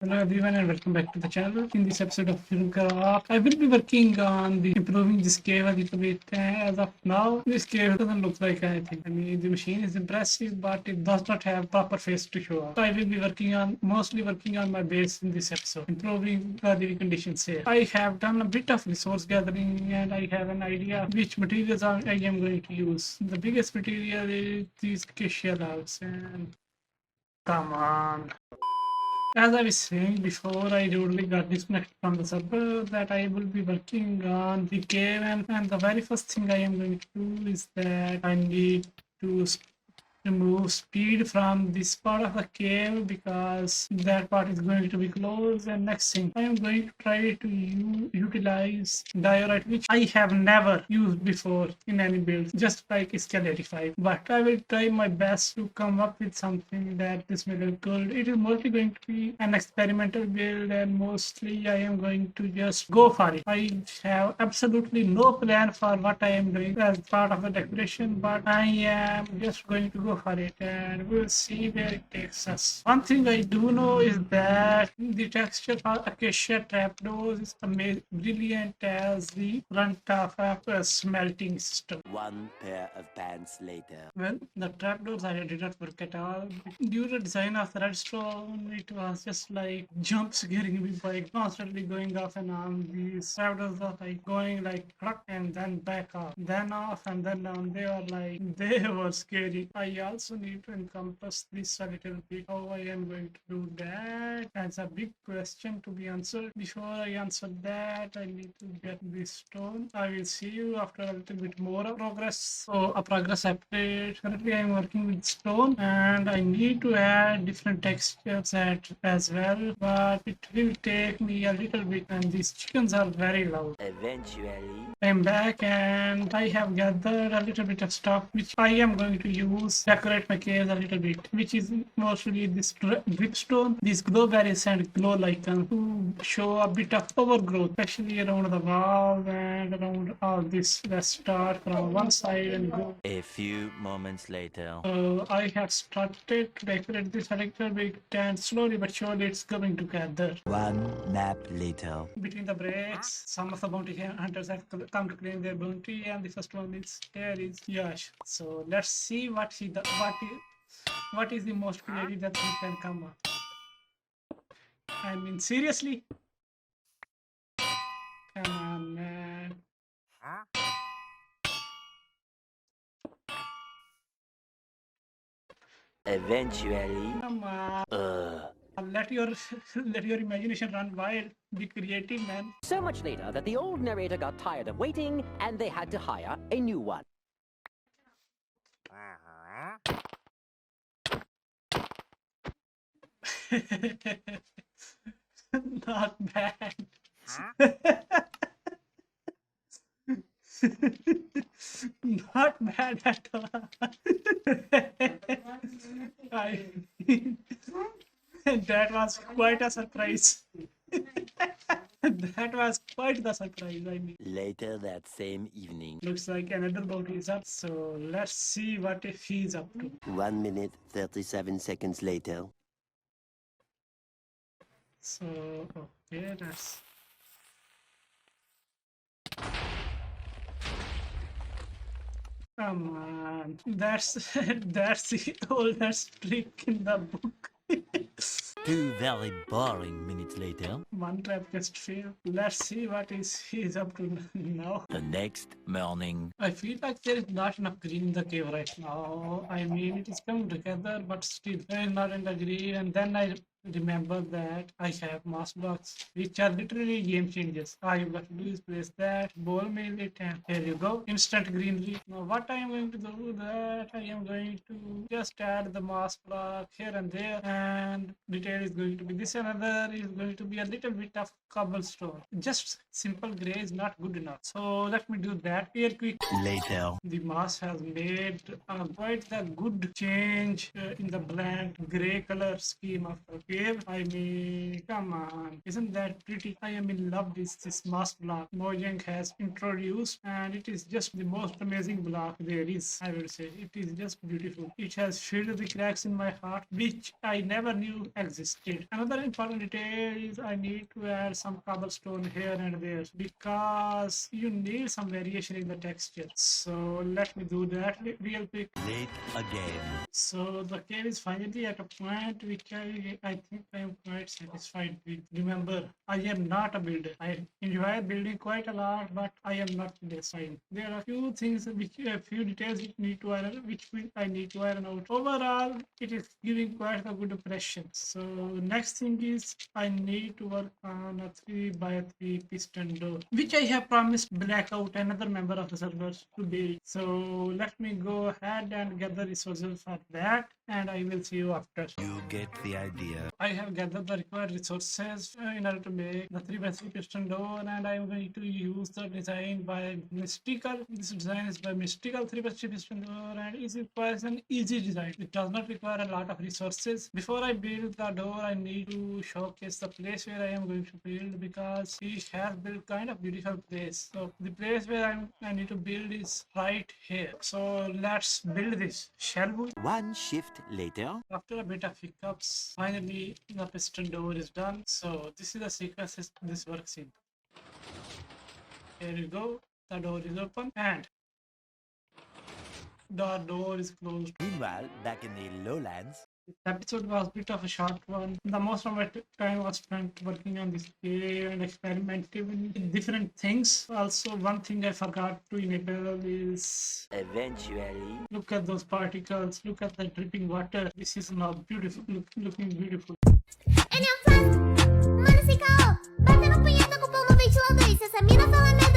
Hello everyone and welcome back to the channel. In this episode of Shroomcraft, I will be working on improving this cave a little bit. As of now, this cave doesn't look like anything. I mean, the machine is impressive, but it does not have proper face to show off. So I will be mostly working on my base in this episode, improving the living conditions here. I have done a bit of resource gathering and I have an idea of which materials I am going to use. The biggest material is these acacia logs and come on. As I was saying before, I rudely got disconnected from the server that I will be working on the cave, and the very first thing I am going to do is that I need to remove speed from this part of the cave because that part is going to be closed. And next thing, I am going to try to utilize diorite, which I have never used before in any build, just like scale 85. But I will try my best to come up with something that this will look good. It is mostly going to be an experimental build, and mostly I am going to just go for it. I have absolutely no plan for what I am doing as part of the decoration, but I am just going to go for it and we'll see where it takes us. One thing I do know is that the texture for acacia trapdoors is brilliant as the front of a smelting system. One pair of pants later. Well, the trapdoors I did not work at all. Due to the design of the redstone, it was just like jump scaring me by constantly going off and on. These trapdoors are like going like crack and then back off, then off and then down. They were scary. I also need to encompass this a little bit. How I am going to do that? That's a big question to be answered. Before I answer that, I need to get this stone. I will see you after a little bit more progress. So a progress update. Currently I am working with stone and I need to add different textures as well, but it will take me a little bit and these chickens are very loud. Eventually. I'm back and I have gathered a little bit of stuff which I am going to use to decorate my caves a little bit, which is mostly this dripstone, these glow berries and glow icons to show a bit of overgrowth, especially around the wall and around all this. Let's start from one side and go. A few moments later. I have started to decorate this a little bit and slowly but surely it's coming together. One nap later. Between the breaks, some of the bounty hunters have come to claim their bounty, and the first one is Yash. So let's see what is the most creative that he can come up. I mean, seriously? Come on, man. Eventually. Come on. Let your imagination run wild. Be creative, man. So much later that the old narrator got tired of waiting and they had to hire a new one. Not bad. Not bad at all. I mean, that was quite a surprise. That was quite the surprise, I mean. Later that same evening. Looks like another bounty is up, so let's see what if he's up to. 1 minute 37 seconds later. So, okay, that's... Come on, that's the oldest trick in the book. 2 very boring minutes later. One trap just failed. Let's see what he's up to now. The next morning. I feel like there is not enough green in the cave right now. I mean, it is coming together, but still, there is not enough green. And then I remember that I have mass blocks, which are literally game changers. All you got to do is place that, ball mail it, and here you go, instant greenery. Now, what I am going to do that I am going to just add the mass block here and there, and detail is going to be this. Another is going to be a little bit of cobblestone. Just simple gray is not good enough. So let me do that here quick. Later. The mass has made quite the good change in the bland gray color scheme of the cave. I mean, come on, isn't that pretty? I am in love with this mass block Mojang has introduced, and it is just the most amazing block there is. I would say it is just beautiful. It has filled the cracks in my heart, which I never knew existed. existed. Another important detail is I need to add some cobblestone here and there because you need some variation in the texture. So let me do that real quick. Late again. So the cave is finally at a point which I think I am quite satisfied with. Remember, I am not a builder. I enjoy building quite a lot, but I am not satisfied. There are few things a few details which I need to iron out. Overall, it is giving quite a good impression. So next thing is I need to work on a 3x3 piston door, which I have promised Blackout, another member of the server, to build. So let me go ahead and gather resources for that, and I will see you after. You get the idea. I have gathered the required resources in order to make the 3x3 piston door, and I am going to use the design by Mystical. This design is by Mystical 3x3 piston door, and it requires an easy design. It does not require a lot of resources. Before I build the door, I need to showcase the place where I am going to build, because he has built kind of beautiful place. So the place where I need to build is right here. So let's build this, shall we? One shift later. After a bit of hiccups, finally the piston door is done. So this is the sequence this works in. Here you go. The door is open and the door is closed. Meanwhile, back in the lowlands. This episode was a bit of a short one. The most of my time was spent working on this cave and experimenting with different things. Also, one thing I forgot to enable is Eventually. look at those particles, look at the dripping water. This is now beautiful, looking beautiful. Ele é um fato. Mano, sem caô. Batendo punheta com o pão no ventilador. E se essa mina fala merda,